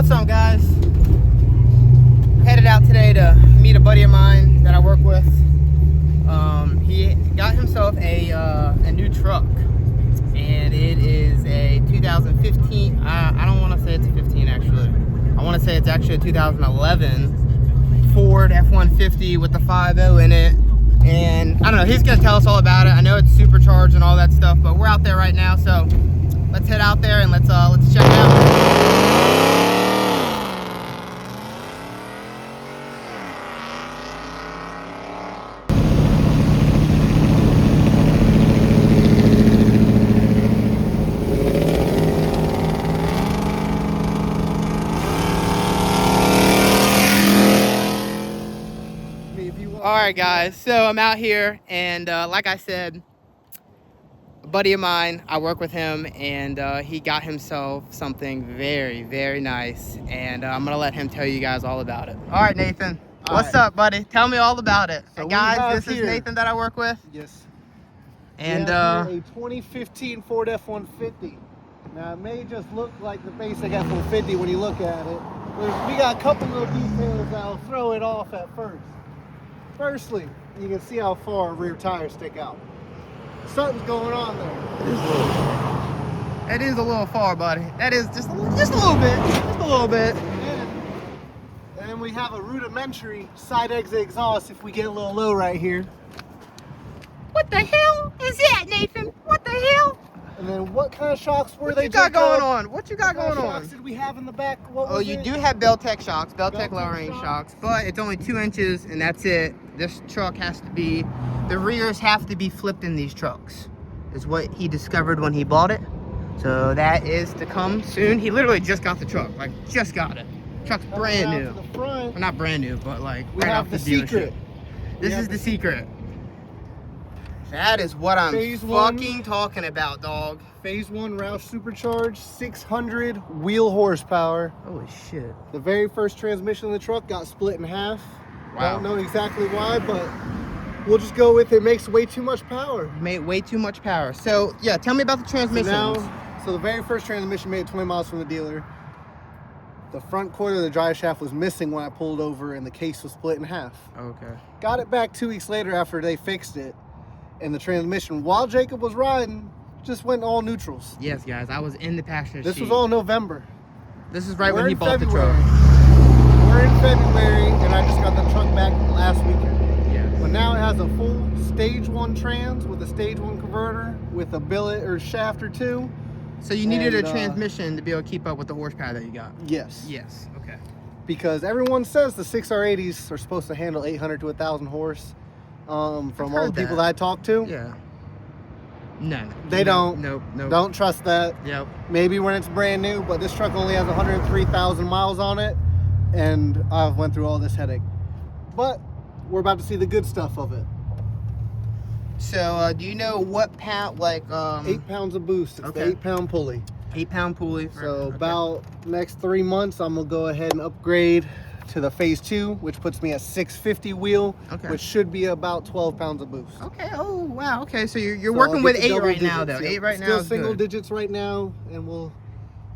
What's up, guys? Headed out today to meet a buddy of mine that I work with. He got himself a new truck, and it is a 2015. I don't want to say it's a 15 actually. I want to say it's actually a 2011 Ford F-150 with the 5.0 in it. And I don't know, he's gonna tell us all about it. I know it's supercharged and all that stuff, but we're out there right now, so let's head out there and let's check it out. Alright guys, so I'm out here and like I said, a buddy of mine, I work with him, and he got himself something very, very nice, and I'm gonna let him tell you guys all about it. Alright Nathan, what's up buddy? Tell me all about it. So guys, this is Nathan that I work with. Yes. And a 2015 Ford F-150. Now it may just look like the basic F-150 when you look at it. We got a couple little details that'll throw it off at first. Firstly, you can see how far rear tires stick out. Something's going on there. It is a little far, buddy. That is just a little bit. Just a little bit. And we have a rudimentary side exit exhaust if we get a little low right here. What the hell is that, Nathan? What the hell? And then what kind of shocks were they? What you got going on? What you got going on? What shocks did we have in the back? Oh, you do have Beltec shocks, Beltec lowering shocks, but it's only 2 inches and that's it. This truck has to be, the rears have to be flipped in these trucks, is what he discovered when he bought it. So that is to come soon. He literally just got the truck, like just got it. Truck's brand new. Well, not brand new, but like right off the dealership. This is the secret. That is what I'm fucking talking about, dog. Phase 1 Roush Supercharged, 600 wheel horsepower. Holy shit. The very first transmission in the truck got split in half. Wow. Don't know exactly why, but we'll just go with it. Makes way too much power. Made way too much power. So, yeah, tell me about the transmission. So the very first transmission made 20 miles from the dealer. The front quarter of the drive shaft was missing when I pulled over, and the case was split in half. Okay. Got it back 2 weeks later after they fixed it. And the transmission, while Jacob was riding, just went all neutrals. Yes, guys, I was in the passenger seat. This was all November. This is right when he bought the truck. We're in February, and I just got the truck back last weekend. Yes. But now it has a full stage 1 trans with a stage 1 converter with a billet or shaft or 2. So you needed a transmission to be able to keep up with the horsepower that you got? Yes. Yes, okay. Because everyone says the 6R80s are supposed to handle 800 to 1,000 horse. From all the people that I talk to. Yeah. No. They don't. Nope. Don't trust that. Yep. Maybe when it's brand new, but this truck only has 103,000 miles on it, and I've went through all this headache. But we're about to see the good stuff of it. So, do you know what pound, like 8 pounds of boost. It's the 8-pound pulley. 8-pound pulley. So about next 3 months, I'm gonna go ahead and upgrade to the phase 2, which puts me at 650 wheel, which should be about 12 pounds of boost. Okay. Oh wow. Okay. So you're working with 8 right now, though. 8 right now. Still single digits right now, and we'll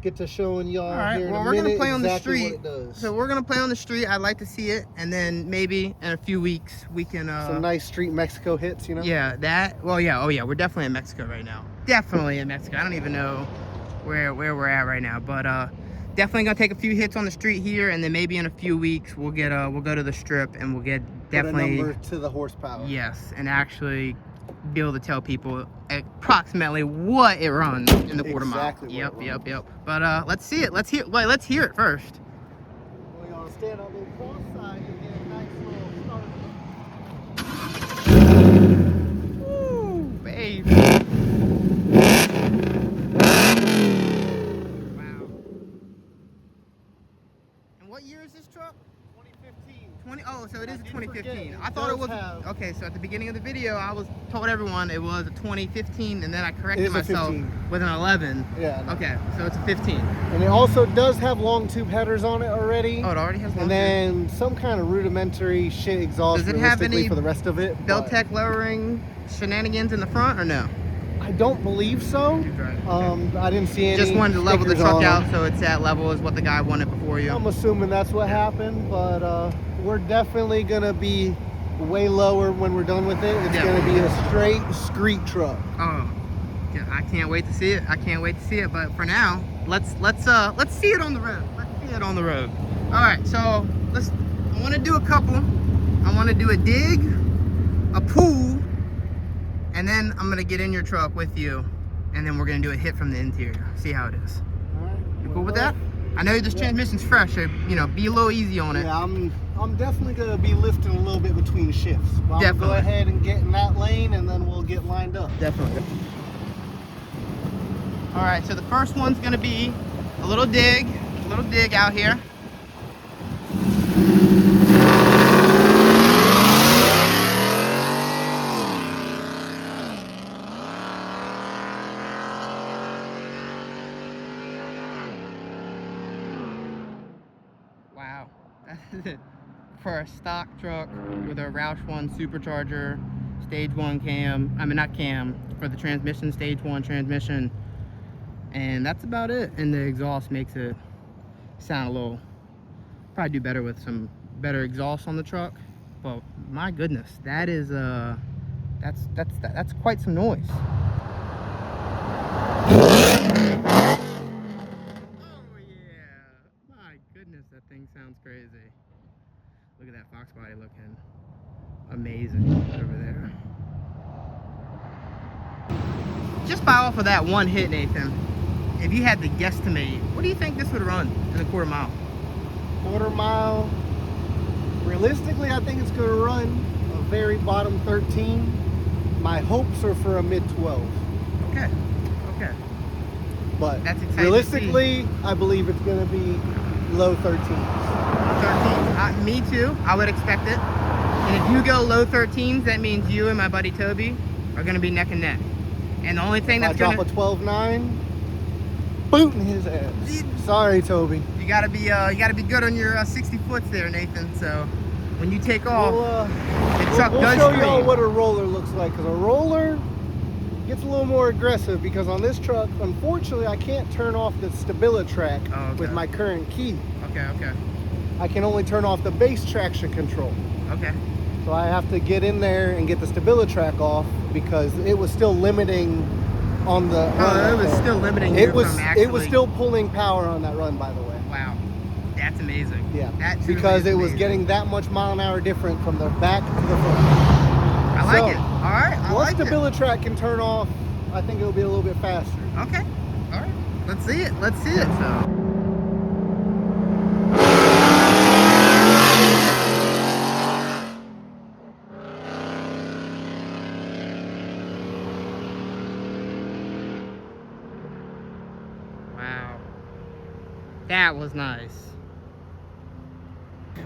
get to showing y'all. All right. Here Well, in a we're minute gonna play on the street. What it does. So we're gonna play on the street. I'd like to see it, and then maybe in a few weeks we can. Some nice street Mexico hits, you know. Yeah. That. Well, yeah. Oh yeah. We're definitely in Mexico right now. Definitely in Mexico. I don't even know where we're at right now, but definitely gonna take a few hits on the street here, and then maybe in a few weeks we'll go to the strip and we'll get definitely put a number to the horsepower. Yes, and actually be able to tell people approximately what it runs in the quarter mile. Yep. But let's see it. Let's hear it first. We're gonna stand on the cross side and get a nice little start. Ooh, baby. What year is this truck? 2015. Oh, so it is a 2015. I thought it was. Okay, so at the beginning of the video, I was told everyone it was a 2015, and then I corrected myself with an 11. Yeah. Okay, so it's a 15. And it also does have long tube headers on it already. Oh, it already has long tube. And then some kind of rudimentary shit exhaust. Does it have any for the rest of it? Beltec lowering shenanigans in the front or no? I don't believe so. I didn't see any. Just wanted to level the stickers truck on out them. so it's at level as what the guy wanted before you. I'm assuming that's what happened, but we're definitely gonna be way lower when we're done with it. It's gonna be a straight street truck. Oh, yeah, I can't wait to see it. I can't wait to see it. But for now, let's see it on the road. Let's see it on the road. All right, so I want to do a couple. I want to do a dig, a pool, and then I'm gonna get in your truck with you, and then we're gonna do a hit from the interior. See how it is. All right. You cool with that? I know this transmission's fresh, so you know, be a little easy on it. Yeah, I'm definitely gonna be lifting a little bit between shifts. But I'm gonna go ahead and get in that lane, and then we'll get lined up. Definitely. All right, so the first one's gonna be a little dig out here. Wow, for a stock truck with a Roush 1 Supercharger, stage 1 cam, I mean not cam, for the transmission, stage 1 transmission, and that's about it. And the exhaust makes it sound a little, probably do better with some better exhaust on the truck. But my goodness, that is that's quite some noise. Goodness, that thing sounds crazy. Look at that Fox body looking amazing over there. Just by off of that one hit, Nathan, if you had to guesstimate, what do you think this would run in a quarter mile? Quarter mile, realistically, I think it's going to run a very bottom 13. My hopes are for a mid 12. Okay. But that's exciting. Realistically, I believe it's going to be low 13s. Me too. I would expect it. And if you go low 13s, that means you and my buddy Toby are going to be neck and neck. And the only thing that's going to drop a 12.9, booting his ass. Sorry, Toby. You gotta be good on your 60 foots there, Nathan. So when you take off, the truck does show scream. y'all what a roller looks like, because a roller gets a little more aggressive, because on this truck, unfortunately, I can't turn off the StabiliTrak with my current key. Okay. I can only turn off the base traction control. Okay. So I have to get in there and get the StabiliTrak off, because it was still limiting on the run. It was still limiting you from actually... It was still pulling power on that run, by the way. Wow. That's amazing. Yeah. That because it was getting that much mile an hour different from the back to the front. I like it. All right. Once StabiliTrak can turn off, I think it'll be a little bit faster. Okay. All right. Let's see it. So. Wow. That was nice.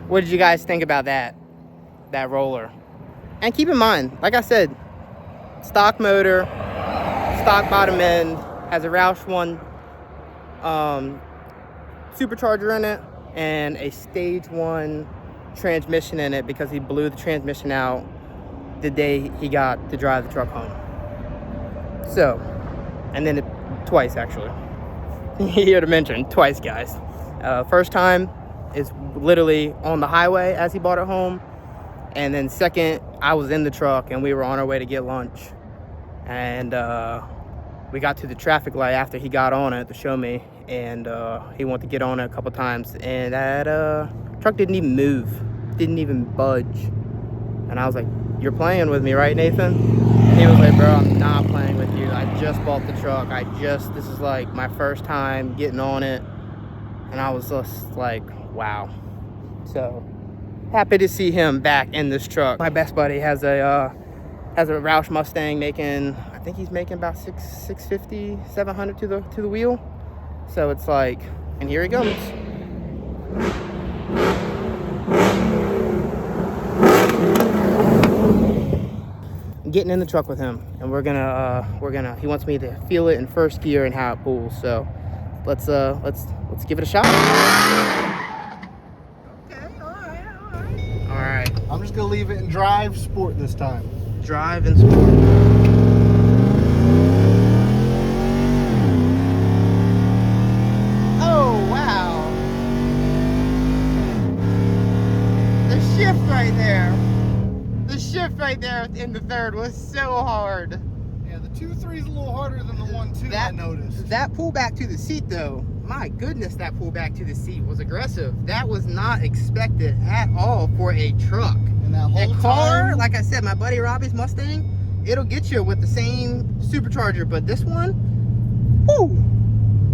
What did you guys think about that roller? And keep in mind, like I said, stock motor, stock bottom end, has a Roush 1 supercharger in it, and a stage 1 transmission in it, because he blew the transmission out the day he got to drive the truck home. So, and then twice actually. Here to mention, twice, guys. First time is literally on the highway as he bought it home. And then second, I was in the truck and we were on our way to get lunch. And we got to the traffic light after he got on it to show me. And he wanted to get on it a couple times. And that truck didn't even move. Didn't even budge. And I was like, "You're playing with me, right, Nathan?" And he was like, "Bro, I'm not playing with you. I just bought the truck. This is like my first time getting on it." And I was just like, wow. So happy to see him back in this truck. My best buddy has a Roush Mustang making, I think he's making about 650, 700 to the wheel. So it's like, and here he goes. I'm getting in the truck with him, and we're gonna he wants me to feel it in first gear and how it pulls. So let's give it a shot. Okay, all right. I'm just gonna leave it in drive sport this time. Drive and sport. right there. The shift right there in the third was so hard. Yeah, the 2.3 is a little harder than the 1.2, I noticed. That pullback to the seat, though, my goodness, that pullback to the seat was aggressive. That was not expected at all for a truck. And that whole car, time, like I said, my buddy Robbie's Mustang, it'll get you with the same supercharger, but this one, whoo!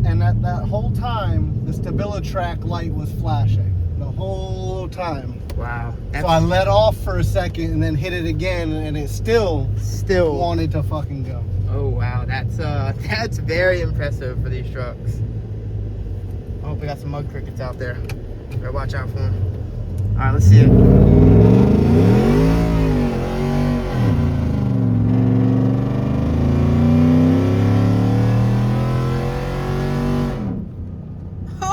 And that whole time, the StabiliTrak light was flashing. The whole time. Wow. So I let off for a second and then hit it again, and it still wanted to fucking go. Oh wow, that's very impressive for these trucks. I hope we got some mud crickets out there. Better watch out for them. All right, let's see it.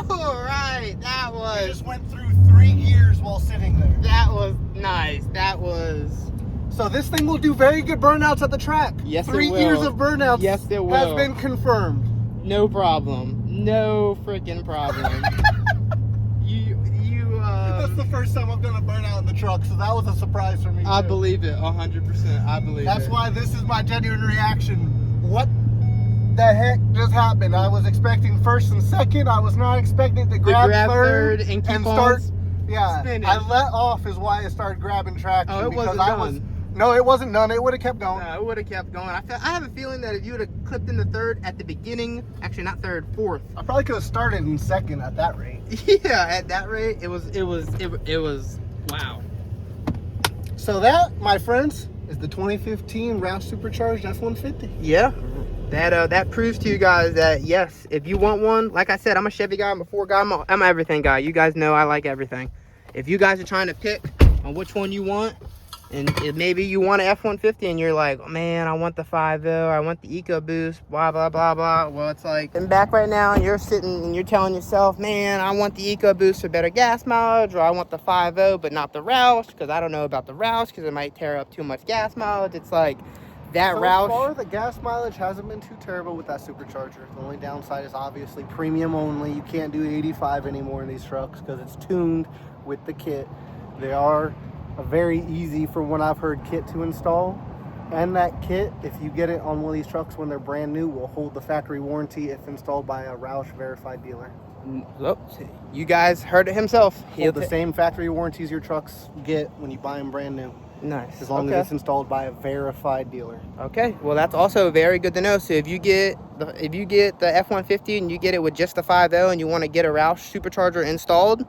All right, that was. I just went through 3 gears while sitting there. That was nice. That was. So this thing will do very good burnouts at the track. Yes, 3 it will. years of burnouts. Yes, it will. Has been confirmed. No problem. No freaking problem. That's the first time I've done a burnout in the truck, so that was a surprise for me. I too. believe it, 100%. I believe That's it. why this is my genuine reaction. What the heck just happened? I was expecting first and second. I was not expecting to grab third and keep start. on Yeah, spinning. I let off is why I started grabbing traction. Oh, it because wasn't I done. No, it wasn't done. It would have kept going. No, it would have kept going. I have a feeling that if you would have clipped in the third at the beginning, actually not third, fourth. I probably could have started in second at that rate. Yeah, at that rate, it was wow. So that, my friends, is the 2015 Roush Supercharged F-150. Yeah, that proves to you guys that yes, if you want one, like I said, I'm a Chevy guy, I'm a Ford guy, I'm an everything guy. You guys know I like everything. If you guys are trying to pick on which one you want, and if maybe you want an F-150 and you're like, oh, man, I want the 5.0, I want the EcoBoost, blah, blah, blah, blah. Well, it's like, I'm back right now and you're sitting and you're telling yourself, man, I want the EcoBoost for better gas mileage, or I want the 5.0 but not the Roush, because I don't know about the Roush because it might tear up too much gas mileage. It's like, that Roush. So far, the gas mileage hasn't been too terrible with that supercharger. The only downside is obviously premium only. You can't do 85 anymore in these trucks because it's tuned with the kit. They are very easy, from what I've heard, kit to install. And that kit, if you get it on one of these trucks when they're brand new, will hold the factory warranty if installed by a Roush verified dealer. Oh, you guys heard it himself. Hold the same factory warranties your trucks get when you buy them brand new. Nice. As long as it's installed by a verified dealer. Okay, well that's also very good to know. So if you get the F-150 and you get it with just the 5.0 and you want to get a Roush supercharger installed,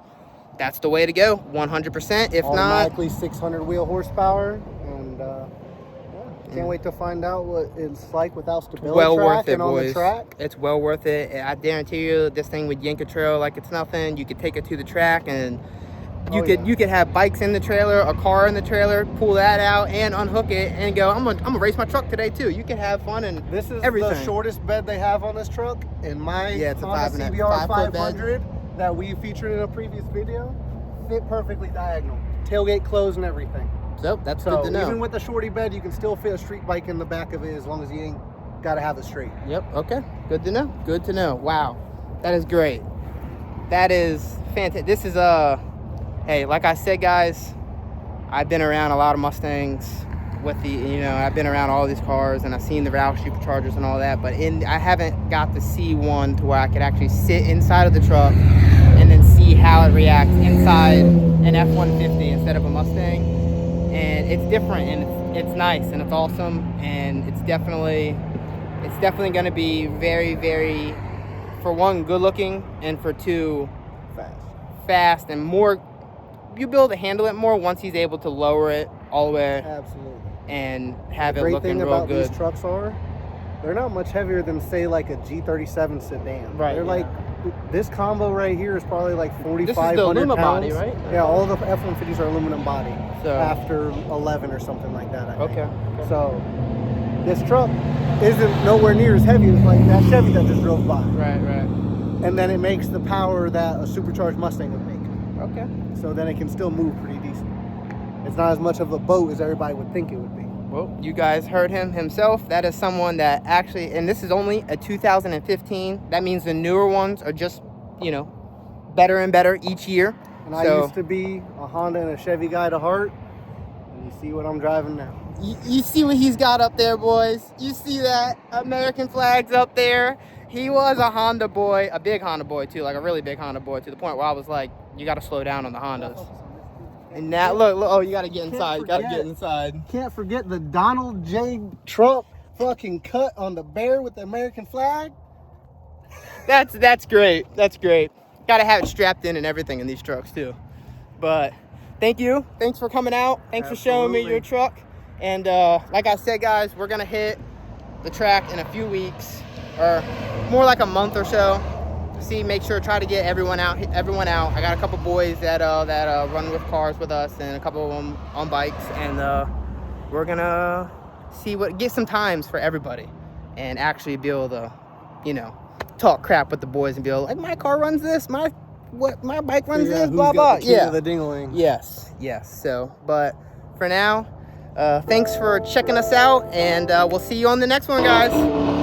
that's the way to go, 100%. If automatically 600 wheel horsepower, and can't wait to find out what it's like without StabiliTrak. Well worth it, and on boys. the track. It's well worth it. I guarantee you, this thing would yank a trail like it's nothing. You could take it to the track, and you could have bikes in the trailer, a car in the trailer, pull that out and unhook it and go, I'm gonna race my truck today too. You can have fun and this is everything. The shortest bed they have on this truck, and my it's a Honda 5 CBR foot bed. 500 that we featured in a previous video fit perfectly diagonal, tailgate closed and everything. So that's So good to know. even with the shorty bed, you can still fit a street bike in the back of it as long as you ain't gotta have it straight. Yep. Okay. Good to know. Good to know. Wow, that is great. That is fantastic. This is hey, like I said, guys, I've been around a lot of Mustangs with the, I've been around all these cars and I've seen the Roush Superchargers and all that, but I haven't got to see one to where I could actually sit inside of the truck and then see how it reacts inside an F-150 instead of a Mustang. And it's different, and it's nice, and it's awesome, and it's definitely going to be very, very, for one, good looking, and for two, fast and more. You'll be able to handle it more once he's able to lower it all the way. Absolutely. And have it looking real good. The great looking thing real about good. these trucks are, they're not much heavier than, say, like a G37 sedan. Right. They're like, this combo right here is probably like 4,500 This is the aluminum pounds. body, right? Yeah, all the F-150s are aluminum body. So after 11 or something like that, I think. okay. So this truck isn't nowhere near as heavy as like that Chevy that just drove by. Right. And then it makes the power that a supercharged Mustang would make. Okay. So then it can still move pretty decent. It's not as much of a boat as everybody would think it would be. Well, you guys heard him himself. That is someone that actually, and this is only a 2015. That means the newer ones are just, better and better each year. And I used to be a Honda and a Chevy guy to heart. And you see what I'm driving now. You see what he's got up there, boys. You see that American flags up there. He was a Honda boy, a big Honda boy too, like a really big Honda boy, to the point where I was like, you got to slow down on the Hondas. And now, look, oh, you got to get inside. You got to get inside. Can't forget the Donald J. Trump fucking cut on the bear with the American flag. That's great. That's great. Got to have it strapped in and everything in these trucks too. But thank you. Thanks for coming out. Thanks for showing me your truck. And like I said, guys, we're gonna hit the track in a few weeks, or more like a month or so. Make sure, try to get everyone out. I got a couple boys that run with cars with us, and a couple of them on bikes, and we're gonna get some times for everybody, and actually be able to, talk crap with the boys and be like, my car runs this, my bike runs this, blah blah. Yeah, the ding-a-ling. Yes. So, but for now, thanks for checking us out, and we'll see you on the next one, guys.